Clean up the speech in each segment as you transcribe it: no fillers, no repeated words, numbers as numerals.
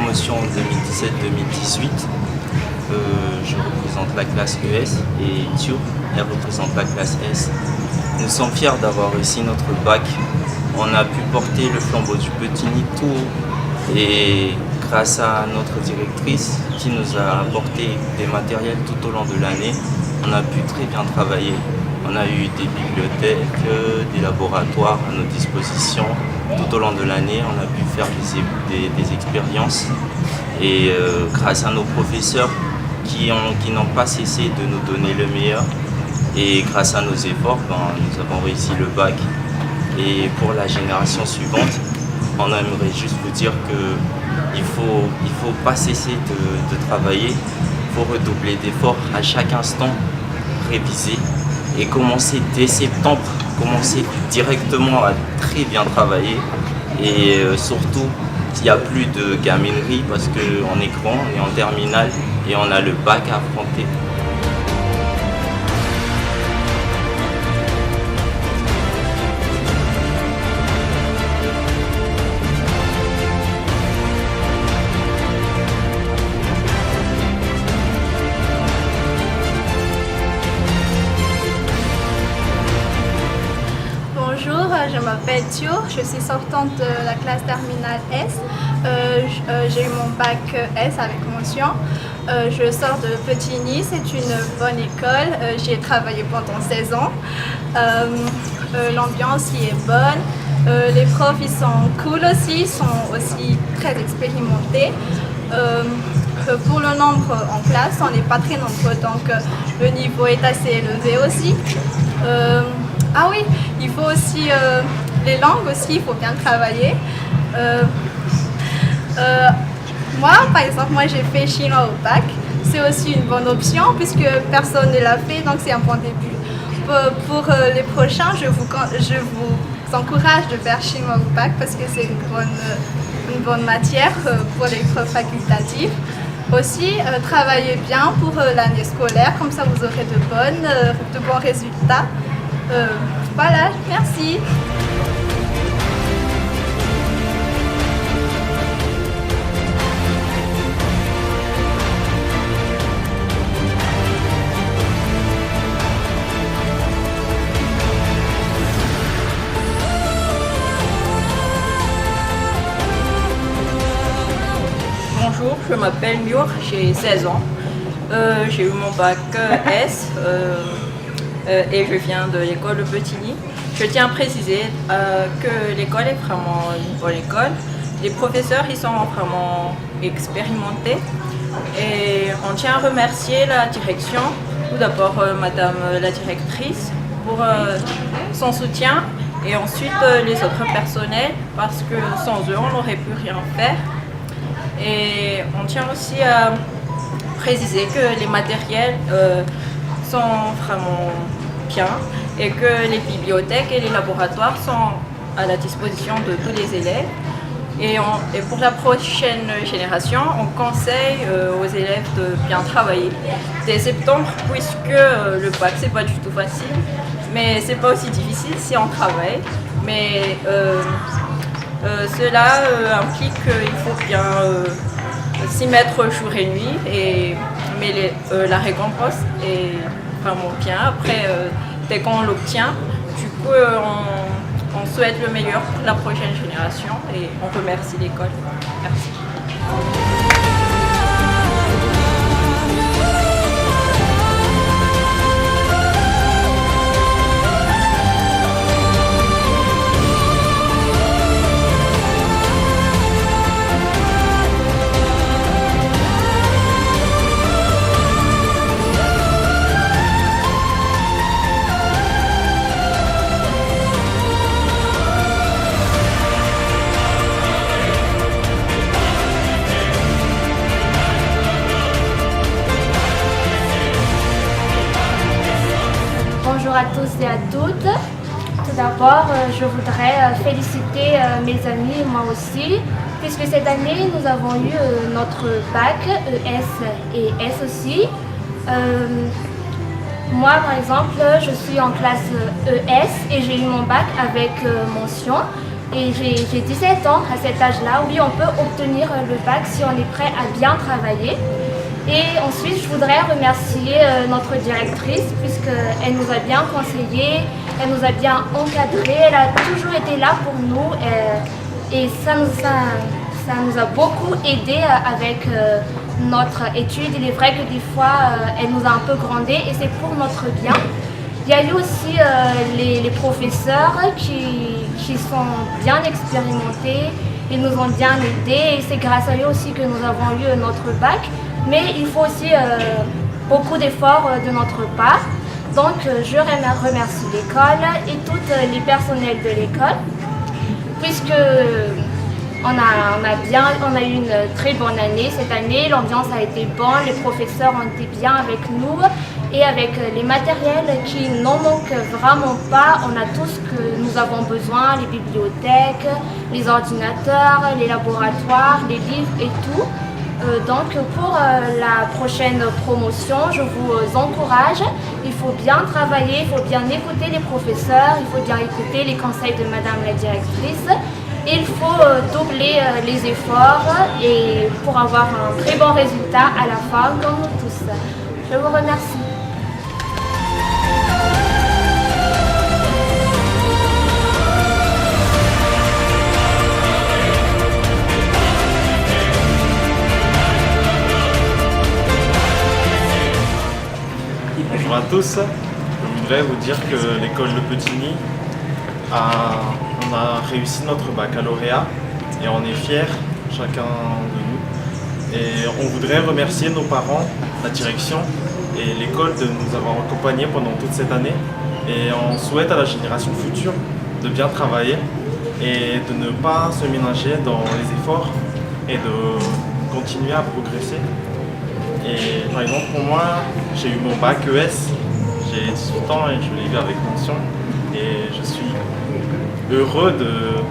promotion 2017-2018. Je représente la classe ES et Thio, elle représente la classe S. Nous sommes fiers d'avoir réussi notre bac. On a pu porter le flambeau du petit nid tout haut et grâce à notre directrice qui nous a apporté des matériels tout au long de l'année, on a pu très bien travailler. On a eu des bibliothèques, des laboratoires à notre disposition. Tout au long de l'année, on a pu faire des expériences et grâce à nos professeurs qui n'ont pas cessé de nous donner le meilleur et grâce à nos efforts, nous avons réussi le bac. Et pour la génération suivante, on aimerait juste vous dire qu'il faut pas cesser de travailler, il faut redoubler d'efforts à chaque instant, réviser et commencer dès septembre, commencer directement à très bien travailler et surtout il n'y a plus de gaminerie parce qu'on est grand, on est en terminale et on a le bac à affronter. Bonjour, je m'appelle Thio, je suis sortante de la classe terminale S. J'ai eu mon bac S avec mention. Je sors de Petit-Nice, c'est une bonne école. J'y ai travaillé pendant 16 ans. L'ambiance y est bonne. Les profs ils sont cool aussi, ils sont aussi très expérimentés. Pour le nombre en classe, on n'est pas très nombreux, donc le niveau est assez élevé aussi. Ah oui, il faut aussi les langues aussi, il faut bien travailler. Moi, par exemple, j'ai fait chinois au bac. C'est aussi une bonne option puisque personne ne l'a fait, donc c'est un bon début. Pour les prochains, je vous encourage de faire chinois au bac parce que c'est une bonne matière pour l'épreuve facultative. Aussi, travaillez bien pour l'année scolaire, comme ça vous aurez de bons résultats. Voilà, merci. Bonjour, je m'appelle Mur, j'ai 16 ans. J'ai eu mon bac S et je viens de l'école de Petit-Nid. Je tiens à préciser que l'école est vraiment une bonne école. Les professeurs ils sont vraiment expérimentés et on tient à remercier la direction, tout d'abord madame la directrice pour son soutien et ensuite les autres personnels parce que sans eux on n'aurait pu rien faire. Et on tient aussi à préciser que les matériels sont vraiment bien et que les bibliothèques et les laboratoires sont à la disposition de tous les élèves. Et pour la prochaine génération, on conseille aux élèves de bien travailler dès septembre puisque le bac c'est pas du tout facile, mais c'est pas aussi difficile si on travaille. Mais cela implique qu'il faut bien s'y mettre jour et nuit, mais la récompense est vraiment bien après dès qu'on l'obtient. Du coup, on souhaite le meilleur pour la prochaine génération et on remercie l'école. Merci. Bonjour à tous et à toutes. Tout d'abord, je voudrais féliciter mes amis et moi aussi, puisque cette année, nous avons eu notre bac ES et S aussi. Moi, par exemple, je suis en classe ES et j'ai eu mon bac avec mention. Et j'ai 17 ans à cet âge-là. Oui, on peut obtenir le bac si on est prêt à bien travailler. Et ensuite, je voudrais remercier notre directrice puisqu'elle nous a bien conseillés, elle nous a bien encadrés, elle a toujours été là pour nous et ça nous a beaucoup aidé avec notre étude. Il est vrai que des fois, elle nous a un peu grondé et c'est pour notre bien. Il y a eu aussi les professeurs qui sont bien expérimentés, ils nous ont bien aidés et c'est grâce à eux aussi que nous avons eu notre bac. Mais il faut aussi beaucoup d'efforts de notre part. Donc je remercie l'école et tous les personnels de l'école puisque on a eu une très bonne année cette année, l'ambiance a été bonne, les professeurs ont été bien avec nous et avec les matériels qui n'en manquent vraiment pas. On a tout ce que nous avons besoin, les bibliothèques, les ordinateurs, les laboratoires, les livres et tout. Donc pour la prochaine promotion, je vous encourage, il faut bien travailler, il faut bien écouter les professeurs, il faut bien écouter les conseils de Madame la directrice. Il faut doubler les efforts et pour avoir un très bon résultat à la fin, comme nous tous. Je vous remercie. Bonjour à tous, je voudrais vous dire que l'école de Petit-Nid on a réussi notre baccalauréat et on est fiers, chacun de nous. Et on voudrait remercier nos parents, la direction et l'école de nous avoir accompagnés pendant toute cette année. Et on souhaite à la génération future de bien travailler et de ne pas se ménager dans les efforts et de continuer à progresser. Et par exemple pour moi, j'ai eu mon bac ES, j'ai 18 ans et je l'ai eu avec mention. Et je suis heureux de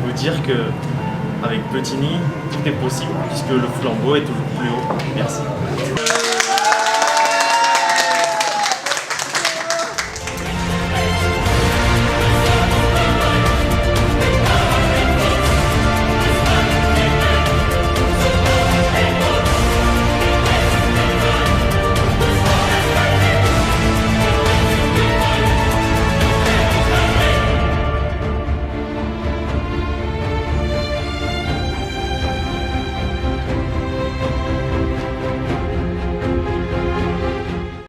vous dire qu'avec Petit-Nid, tout est possible puisque le flambeau est toujours plus haut. Merci.